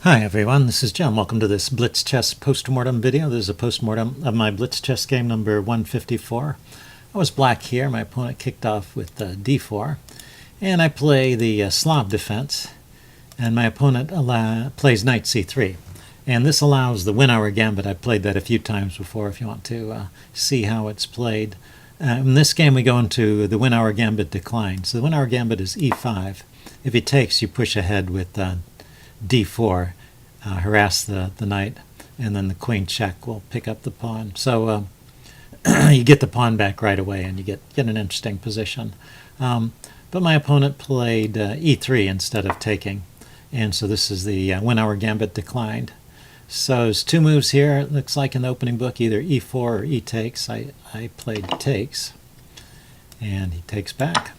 Hi everyone, this is John. Welcome to this Blitz chess postmortem video. This is a postmortem of my Blitz chess game number 154. I was black here. My opponent kicked off with d4, and I play the Slav defense, and my opponent plays knight c3. And this allows the Winawer gambit. I've played that a few times before if you want to see how it's played. In this game we go into the Winawer gambit decline. So the Winawer gambit is e5. If he takes, you push ahead with d4, harass the knight, and then the queen check will pick up the pawn. So you get the pawn back right away, and you get an interesting position. But my opponent played e3 instead of taking, and so this is the Winawer gambit declined. So there's two moves here. It looks like in the opening book, either e4 or e takes. I played takes, and he takes back.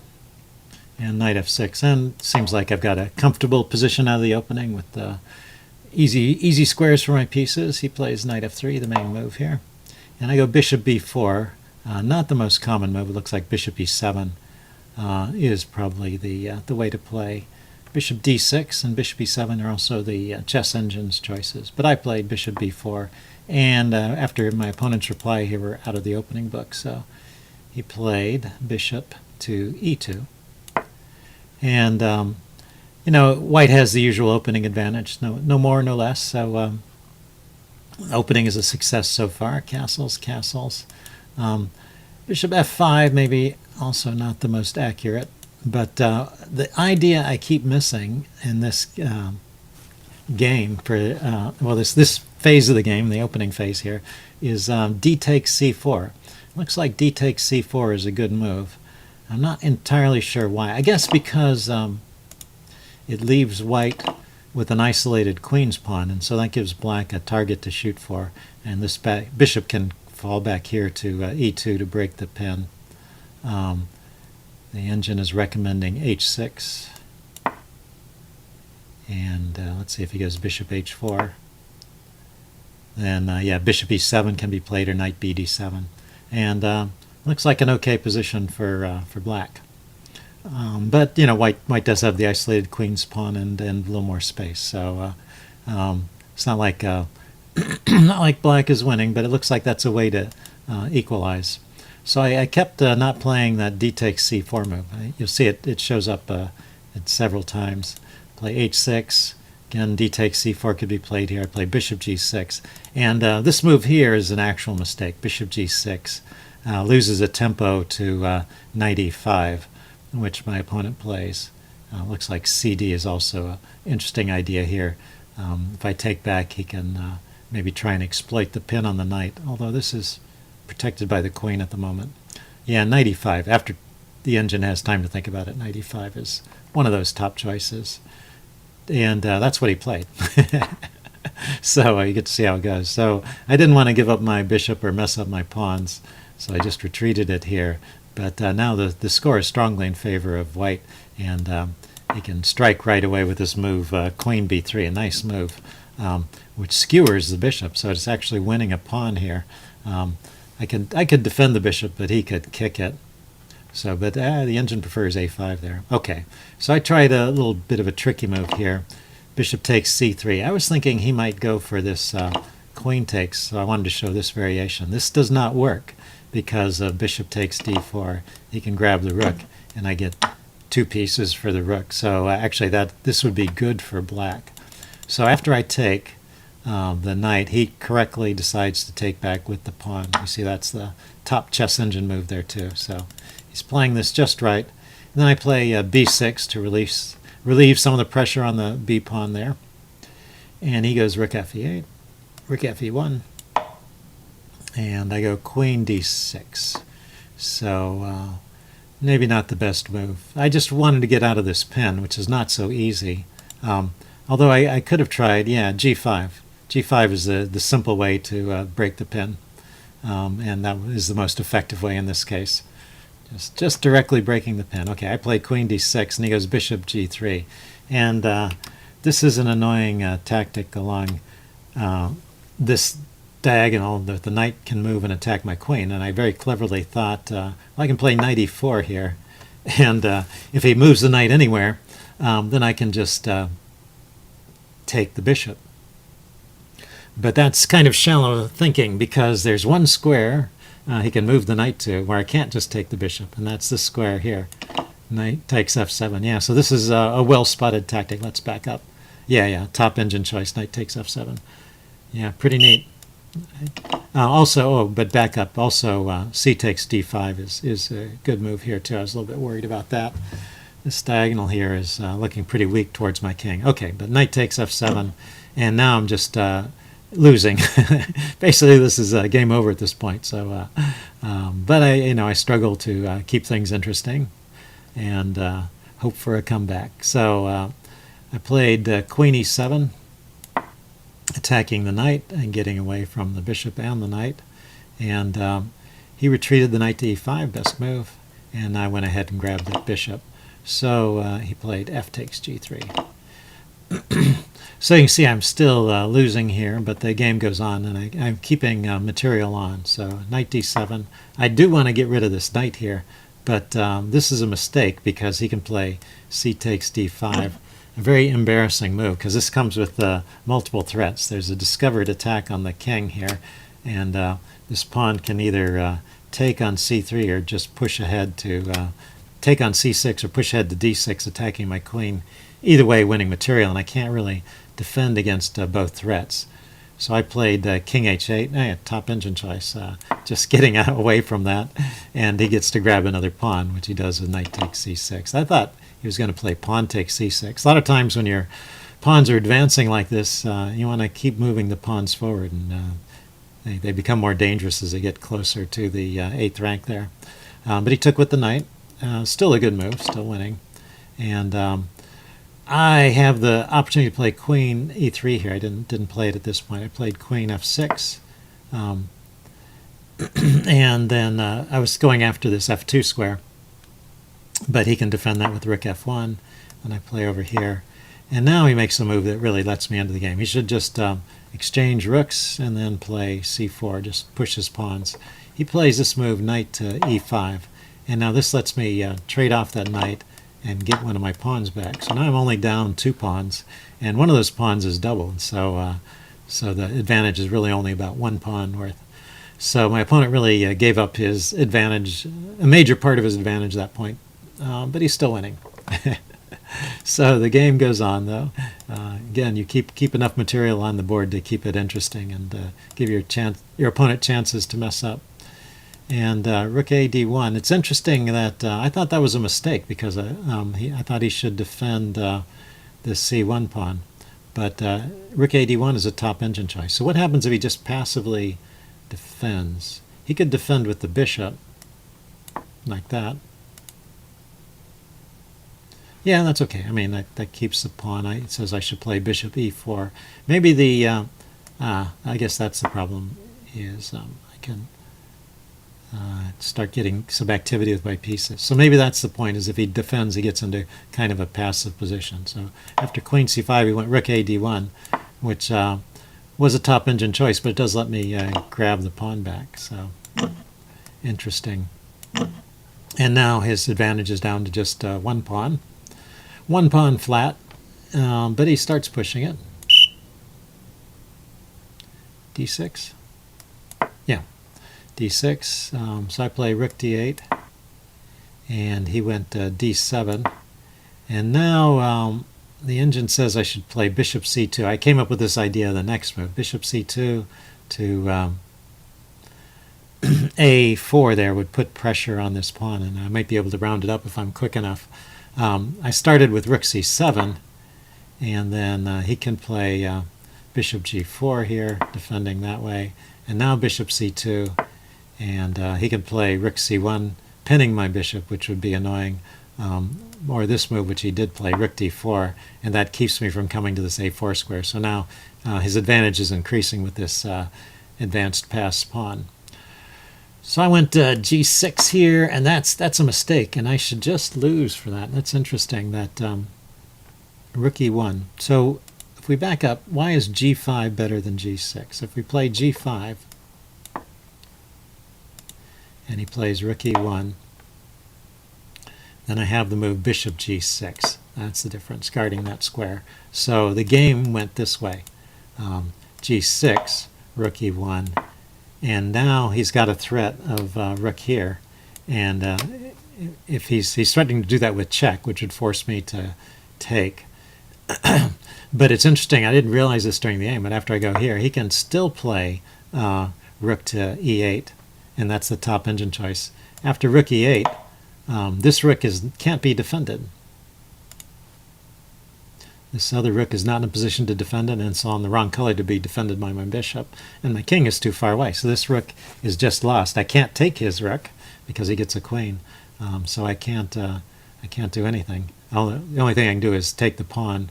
And knight f6, and it seems like I've got a comfortable position out of the opening with easy squares for my pieces. He plays knight f3, the main move here, and I go bishop b4. Not the most common move. It looks like bishop e7 is probably the way to play. Bishop d6 and bishop e7 are also the chess engine's choices, but I played bishop b4, and after my opponent's reply here, we're out of the opening book, so he played bishop to e2. And, you know, white has the usual opening advantage, no more, no less. So opening is a success so far. Castles. Bishop f5, maybe also not the most accurate. But the idea I keep missing in this game, for this phase of the game, the opening phase here, is d takes c4. Looks like d takes c4 is a good move. I'm not entirely sure why. I guess because it leaves white with an isolated queen's pawn, and so that gives black a target to shoot for. And this bishop can fall back here to e2 to break the pin. The engine is recommending h6. And let's see if he goes bishop h4. Then, yeah, bishop e7 can be played, or knight b d7. And looks like an okay position for black, but you know, white does have the isolated queen's pawn and a little more space. So it's not like not like black is winning, but it looks like that's a way to equalize. So I kept not playing that d takes c4 move. You'll see it shows up several times. Play h6 again. D takes c4 could be played here. I play bishop g6, and this move here is an actual mistake. Bishop g6. Loses a tempo to knight e5, which my opponent plays. Looks like cd is also an interesting idea here. If I take back, he can maybe try and exploit the pin on the knight, although this is protected by the queen at the moment. Yeah, knight e5. After the engine has time to think about it, knight e5 is one of those top choices. And that's what he played. So you get to see how it goes. So I didn't want to give up my bishop or mess up my pawns, so I just retreated it here. But now the score is strongly in favor of white, and he can strike right away with this move, queen b3, a nice move, which skewers the bishop, so it's actually winning a pawn here. I could defend the bishop, but he could kick it. So, but the engine prefers a5 there. Okay, so I tried a little bit of a tricky move here. Bishop takes c3. I was thinking he might go for this queen takes, so I wanted to show this variation. This does not work, because bishop takes d4, he can grab the rook, and I get two pieces for the rook. So actually this would be good for black. So after I take the knight, he correctly decides to take back with the pawn. You see that's the top chess engine move there too. So he's playing this just right. And then I play b6 to relieve some of the pressure on the b pawn there. And he goes rook f8, rook fe1. And I go queen d6. So maybe not the best move. I just wanted to get out of this pin, which is not so easy. Although I could have tried, yeah, g5. g5 is the simple way to break the pin. And that is the most effective way in this case. Just directly breaking the pin. Okay, I play queen d6, and he goes bishop g3. And this is an annoying tactic along this diagonal that the knight can move and attack my queen, and I very cleverly thought, well, I can play knight e4 here, and if he moves the knight anywhere, then I can just take the bishop. But that's kind of shallow thinking, because there's one square he can move the knight to where I can't just take the bishop, and that's this square here. Knight takes f7. Yeah, so this is a well-spotted tactic. Let's back up. Yeah, top engine choice. Knight takes f7. Yeah, pretty neat. But back up. Also, c takes d5 is a good move here, too. I was a little bit worried about that. This diagonal here is looking pretty weak towards my king. Okay, but knight takes f7, and now I'm just losing. Basically, this is game over at this point. So, but I struggle to keep things interesting and hope for a comeback. So I played queen e7, attacking the knight and getting away from the bishop and the knight. And he retreated the knight to e5, best move, and I went ahead and grabbed the bishop. So he played f takes g3. So you can see I'm still losing here, but the game goes on, and I'm keeping material on. So knight d7. I do want to get rid of this knight here, but this is a mistake because he can play c takes d5. A very embarrassing move, because this comes with multiple threats. There's a discovered attack on the king here, and this pawn can either take on c3 or just push ahead to take on c6 or push ahead to d6, attacking my queen. Either way, winning material, and I can't really defend against both threats. So I played king h8, top engine choice, just getting away from that, and he gets to grab another pawn, which he does with knight takes c6. I thought he was going to play pawn takes c6. A lot of times when your pawns are advancing like this, you want to keep moving the pawns forward, and they become more dangerous as they get closer to the 8th rank there. But he took with the knight. Still a good move, still winning. And I have the opportunity to play queen e3 here. I didn't play it at this point. I played queen f6. And then I was going after this f2 square, but he can defend that with rook f1, and I play over here. And now he makes a move that really lets me into the game. He should just exchange rooks and then play c4, just push his pawns. He plays this move, knight to e5, and now this lets me trade off that knight and get one of my pawns back. So now I'm only down 2 pawns, and one of those pawns is doubled, so the advantage is really only about 1 pawn worth. So my opponent really gave up his advantage, a major part of his advantage at that point, but he's still winning. So the game goes on, though. Again, you keep enough material on the board to keep it interesting and give your opponent chances to mess up. And rook a d1. It's interesting that I thought that was a mistake, because I thought he should defend the c1 pawn. But rook a d1 is a top engine choice. So what happens if he just passively defends? He could defend with the bishop, like that. Yeah, that's okay. I mean, that keeps the pawn. It says I should play bishop e4. Maybe the, I guess that's the problem, is I can start getting some activity with my pieces. So maybe that's the point, is if he defends, he gets into kind of a passive position. So after queen c5, he went rook a d1, which was a top engine choice, but it does let me grab the pawn back. So interesting. And now his advantage is down to just 1 pawn. 1 pawn flat, but he starts pushing it. d6. Yeah, d6. So I play rook d8, and he went d7. And now the engine says I should play bishop c2. I came up with this idea of the next move. Bishop c2 to a4 there would put pressure on this pawn, and I might be able to round it up if I'm quick enough. I started with rook c7, and then he can play bishop g4 here, defending that way, and now bishop c2, and he can play rook c1, pinning my bishop, which would be annoying, or this move, which he did play, rook d4, and that keeps me from coming to this a4 square. So now his advantage is increasing with this advanced pass pawn. So I went g6 here, and that's a mistake, and I should just lose for that. That's interesting, that rook e1. So if we back up, why is g5 better than g6? If we play g5, and he plays rook e1, then I have the move bishop g6. That's the difference, guarding that square. So the game went this way. G6, rook e1, and now he's got a threat of rook here, and if he's threatening to do that with check, which would force me to take. But it's interesting, I didn't realize this during the game, but after I go here, he can still play rook to e8, and that's the top engine choice. After rook e8, this rook can't be defended. This other rook is not in a position to defend it, and it's on the wrong color to be defended by my bishop, and my king is too far away, so this rook is just lost. I can't take his rook because he gets a queen, so I can't do anything. The only thing I can do is take the pawn,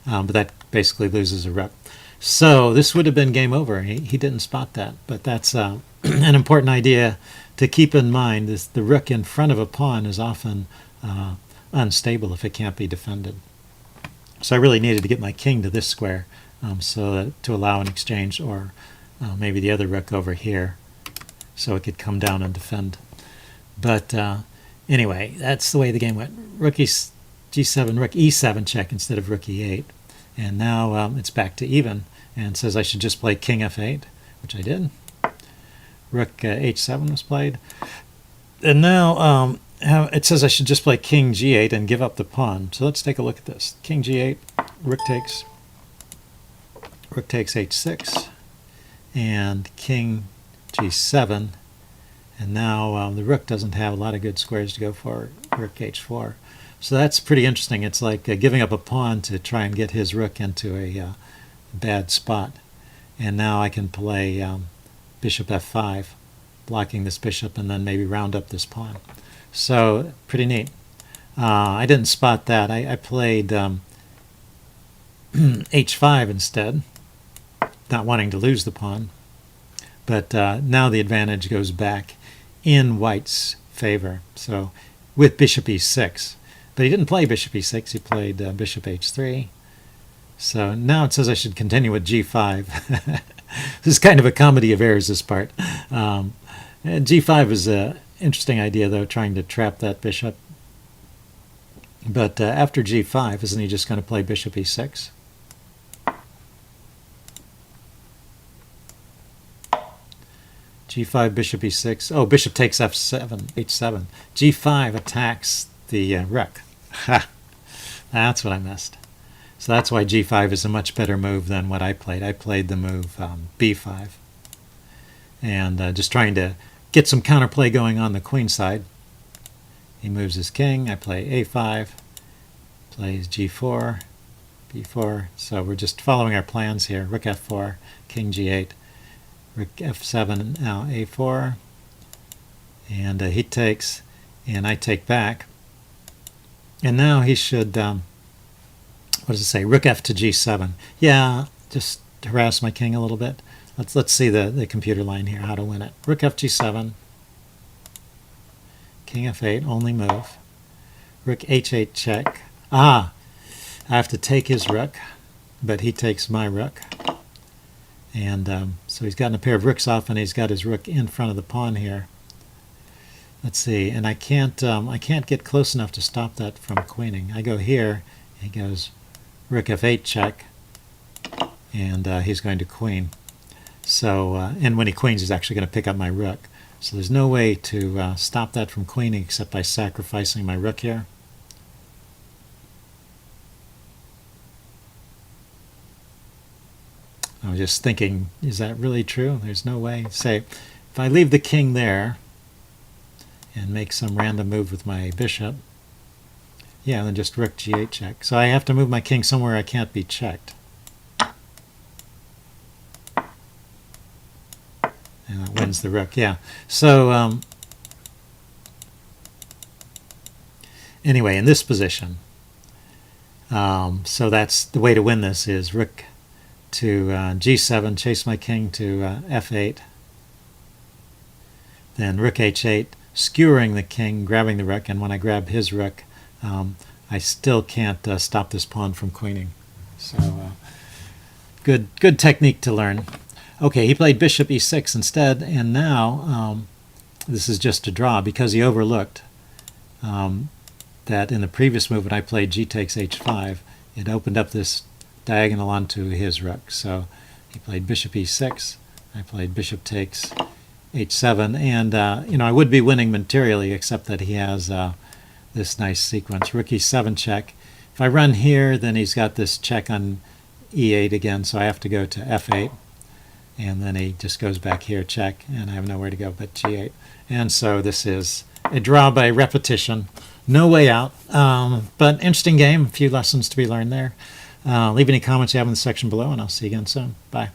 but that basically loses a rook. So this would have been game over. He didn't spot that, but that's an important idea to keep in mind. The rook in front of a pawn is often unstable if it can't be defended. So I really needed to get my king to this square so that to allow an exchange, or maybe the other rook over here, so it could come down and defend. But anyway, that's the way the game went. Rook g7, rook e7 check instead of rook e8. And now it's back to even, and says I should just play king f8, which I did. Rook h7 was played. And now it says I should just play king g8 and give up the pawn. So let's take a look at this. King g8, rook takes h6, and king g7. And now the rook doesn't have a lot of good squares to go for, rook h4. So that's pretty interesting. It's like giving up a pawn to try and get his rook into a bad spot. And now I can play bishop f5, blocking this bishop, and then maybe round up this pawn. So pretty neat. I didn't spot that. I played h5 instead, not wanting to lose the pawn. But now the advantage goes back in white's favor. So with bishop e6. But he didn't play bishop e6, he played bishop h3. So now it says I should continue with g5. This is kind of a comedy of errors, this part. G5 is an interesting idea, though, trying to trap that bishop. But after g5, isn't he just going to play bishop e6? G5, bishop e6. Oh, bishop takes f7, h7. G5 attacks the rook. Ha! That's what I missed. So that's why g5 is a much better move than what I played. I played the move b5. And just trying to get some counterplay going on the queen side. He moves his king. I play a5. Plays g4, b4. So we're just following our plans here. Rook f4, king g8. Rook f7, now a4. And he takes, and I take back. And now he should, what does it say? Rook f to g7. Yeah, just harass my king a little bit. Let's see the computer line here, how to win it. Rook f g7. King f8, only move. Rook h8 check. Ah, I have to take his rook, but he takes my rook. And so he's gotten a pair of rooks off, and he's got his rook in front of the pawn here. Let's see, and I can't get close enough to stop that from queening. I go here, he goes rook f8 check, and he's going to queen. So, and when he queens, he's actually going to pick up my rook. So there's no way to stop that from queening except by sacrificing my rook here. I was just thinking, is that really true? There's no way. Say, if I leave the king there and make some random move with my bishop, yeah, then just rook g8 check. So I have to move my king somewhere I can't be checked. And that wins the rook, yeah. So anyway, in this position, so that's the way to win this is rook to g7, chase my king to f8, then rook h8, skewering the king, grabbing the rook, and when I grab his rook, I still can't stop this pawn from queening. So good technique to learn. Okay, he played bishop e6 instead, and now this is just a draw because he overlooked that in the previous move when I played g takes h5, it opened up this diagonal onto his rook. So he played bishop e6, I played bishop takes h7, and I would be winning materially, except that he has this nice sequence. Rook e7 check. If I run here, then he's got this check on e8 again, so I have to go to f8, and then he just goes back here, check, and I have nowhere to go but g8. And so this is a draw by repetition. No way out, but interesting game. A few lessons to be learned there. Leave any comments you have in the section below, and I'll see you again soon. Bye.